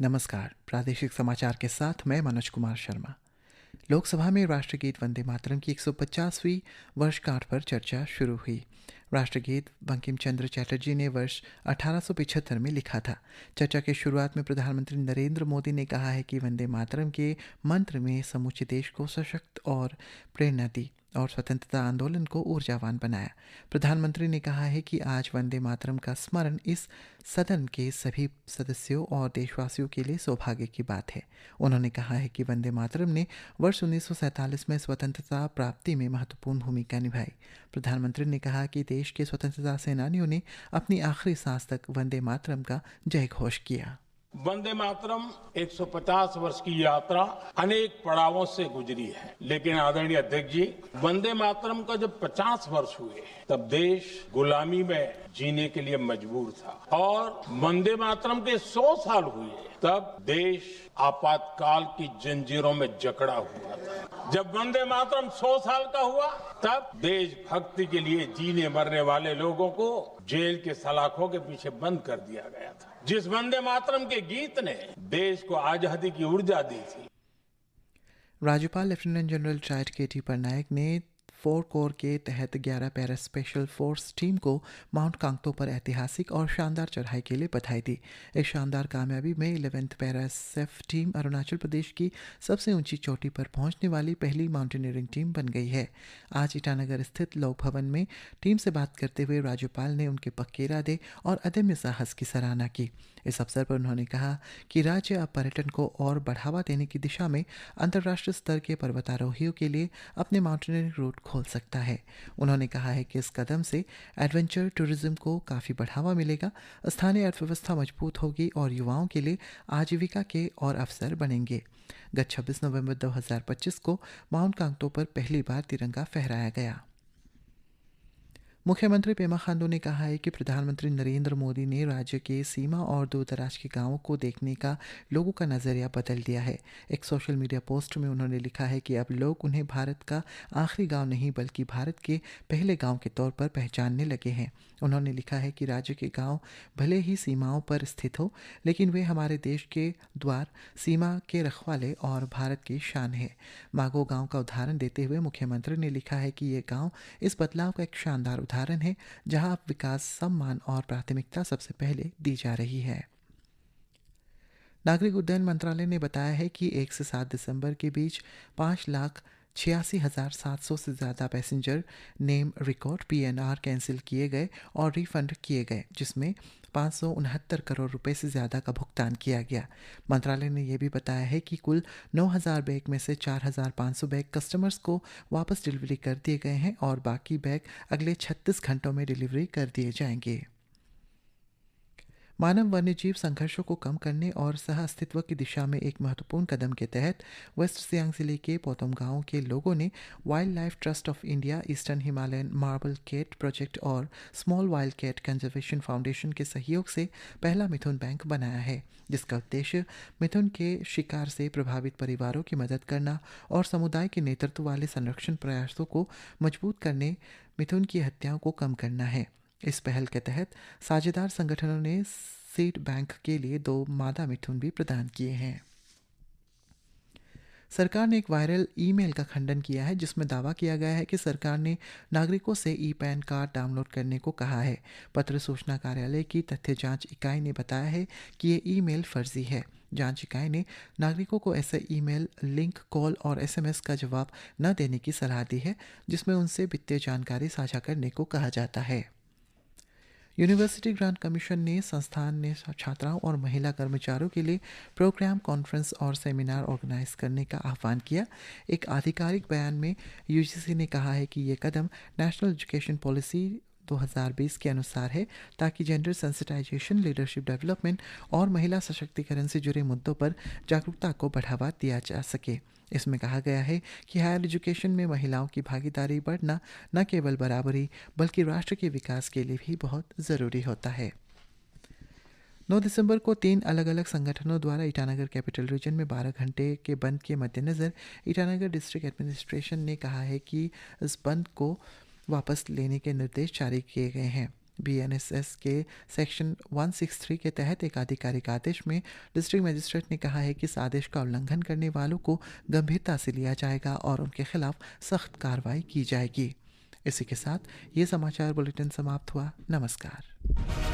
नमस्कार। प्रादेशिक समाचार के साथ मैं मनोज कुमार शर्मा। लोकसभा में राष्ट्रगीत वंदे मातरम की 150वीं वर्षगांठ पर चर्चा शुरू हुई। राष्ट्रगीत बंकिम चंद्र चटर्जी ने वर्ष 1875 में लिखा था। चर्चा की शुरुआत में प्रधानमंत्री नरेंद्र मोदी ने कहा है कि वंदे मातरम के मंत्र में समूचे देश को सशक्त और प्रेरणा दी और स्वतंत्रता आंदोलन को ऊर्जावान बनाया। प्रधानमंत्री ने कहा है कि आज वंदे मातरम का स्मरण इस सदन के सभी सदस्यों और देशवासियों के लिए सौभाग्य की बात है। उन्होंने कहा है कि वंदे मातरम ने वर्ष 1947 में स्वतंत्रता प्राप्ति में महत्वपूर्ण भूमिका निभाई। प्रधानमंत्री ने कहा कि देश के स्वतंत्रता सेनानियों ने अपनी आखिरी सांस तक वंदे मातरम का जय घोष किया। वंदे मातरम 150 वर्ष की यात्रा अनेक पड़ावों से गुजरी है, लेकिन आदरणीय अध्यक्ष जी, वंदे मातरम का जब 50 वर्ष हुए तब देश गुलामी में जीने के लिए मजबूर था और वंदे मातरम के 100 साल हुए तब देश आपातकाल की जंजीरों में जकड़ा हुआ था। जब वंदे मातरम 100 साल का हुआ तब देशभक्ति के लिए जीने मरने वाले लोगों को जेल के सलाखों के पीछे बंद कर दिया गया था। जिस वंदे मातरम के गीत ने देश को आजादी की ऊर्जा दी थी। राज्यपाल लेफ्टिनेंट जनरल ट्राइट केटी पटनायक ने 4 कोर के तहत 11 पैरा स्पेशल फोर्स टीम को माउंट कांगतो पर ऐतिहासिक और शानदार चढ़ाई के लिए बधाई दी। इस शानदार कामयाबी में 11th para SF team Arunachal Pradesh की सबसे ऊंची चोटी पर पहुंचने वाली पहली माउंटेनियरिंग टीम बन गई है। आज ईटानगर स्थित लोक भवन में टीम से बात करते हुए राज्यपाल ने उनके पक्के इरादे और अदम्य साहस की सराहना की। इस अवसर पर उन्होंने कहा कि राज्य अब पर्यटन को और बढ़ावा देने की दिशा में अंतर्राष्ट्रीय स्तर के पर्वतारोहियों के लिए अपने माउंटेनियरिंग रूट खोल सकता है। उन्होंने कहा है कि इस कदम से एडवेंचर टूरिज्म को काफ़ी बढ़ावा मिलेगा, स्थानीय अर्थव्यवस्था मजबूत होगी और युवाओं के लिए आजीविका के और अवसर बनेंगे। गत 26 नवंबर 2025 को माउंट कांगतो पर पहली बार तिरंगा फहराया गया। मुख्यमंत्री पेमा खांडू ने कहा है कि प्रधानमंत्री नरेंद्र मोदी ने राज्य के सीमा और दूर दराज के गांवों को देखने का लोगों का नज़रिया बदल दिया है। एक सोशल मीडिया पोस्ट में उन्होंने लिखा है कि अब लोग उन्हें भारत का आखिरी गांव नहीं बल्कि भारत के पहले गांव के तौर पर पहचानने लगे हैं। उन्होंने लिखा है कि राज्य के गांव भले ही सीमाओं पर स्थित हो, लेकिन वे हमारे देश के द्वार, सीमा के रखवाले और भारत की शान है। मागो गांव का उदाहरण देते हुए मुख्यमंत्री ने लिखा है कि ये गांव इस बदलाव का एक शानदार उदाहरण है, जहां अब विकास, सम्मान और प्राथमिकता सबसे पहले दी जा रही है। नागरिक उड्डयन मंत्रालय ने बताया है कि 1 से 7 दिसंबर के बीच 5,86,700 से ज़्यादा passenger name record PNR cancel किए गए और रिफंड किए गए, जिसमें 569 करोड़ रुपए से ज़्यादा का भुगतान किया गया। मंत्रालय ने यह भी बताया है कि कुल 9,000 बैग में से 4,500 बैग कस्टमर्स को वापस डिलीवरी कर दिए गए हैं और बाकी बैग अगले 36 घंटों में डिलीवरी कर दिए जाएंगे। मानव वन्यजीव संघर्षों को कम करने और सह अस्तित्व की दिशा में एक महत्वपूर्ण कदम के तहत वेस्ट सियांग जिले के पोतम गांव के लोगों ने wild life trust of India, eastern Himalayan marble cat project और small wild cat conservation foundation के सहयोग से पहला मिथुन बैंक बनाया है, जिसका उद्देश्य मिथुन के शिकार से प्रभावित परिवारों की मदद करना और समुदाय के नेतृत्व वाले संरक्षण प्रयासों को मजबूत करने मिथुन की हत्याओं को कम करना है। इस पहल के तहत साझेदार संगठनों ने सीड बैंक के लिए 2 मादा मिथुन भी प्रदान किए हैं। सरकार ने एक वायरल ईमेल का खंडन किया है, जिसमें दावा किया गया है कि सरकार ने नागरिकों से ई-पैन कार्ड डाउनलोड करने को कहा है। पत्र सूचना कार्यालय की तथ्य जांच इकाई ने बताया है कि ये ईमेल फर्जी है। जांच इकाई ने नागरिकों को ऐसे ईमेल, लिंक, कॉल और SMS का जवाब न देने की सलाह दी है, जिसमें उनसे वित्तीय जानकारी साझा करने को कहा जाता है। यूनिवर्सिटी ग्रांट कमीशन ने संस्थान ने छात्राओं और महिला कर्मचारियों के लिए प्रोग्राम, कॉन्फ्रेंस और सेमिनार ऑर्गेनाइज करने का आह्वान किया। एक आधिकारिक बयान में UGC ने कहा है कि ये कदम नेशनल एजुकेशन पॉलिसी 2020 के अनुसार है, ताकि जेंडर सेंसिटाइजेशन, लीडरशिप डेवलपमेंट और महिला सशक्तिकरण से जुड़े मुद्दों पर जागरूकता को बढ़ावा दिया जा सके। इसमें कहा गया है कि हायर एजुकेशन में महिलाओं की भागीदारी बढ़ना न केवल बराबरी बल्कि राष्ट्र के विकास के लिए भी बहुत ज़रूरी होता है। 9 दिसंबर को 3 अलग अलग संगठनों द्वारा ईटानगर कैपिटल रीजन में 12 घंटे के बंद के मद्देनज़र ईटानगर डिस्ट्रिक्ट एडमिनिस्ट्रेशन ने कहा है कि इस बंद को वापस लेने के निर्देश जारी किए गए हैं। BNSS के सेक्शन 163 के तहत एक आधिकारिक आदेश में डिस्ट्रिक्ट मजिस्ट्रेट ने कहा है कि इस आदेश का उल्लंघन करने वालों को गंभीरता से लिया जाएगा और उनके खिलाफ सख्त कार्रवाई की जाएगी। इसी के साथ ये समाचार बुलेटिन समाप्त हुआ। नमस्कार।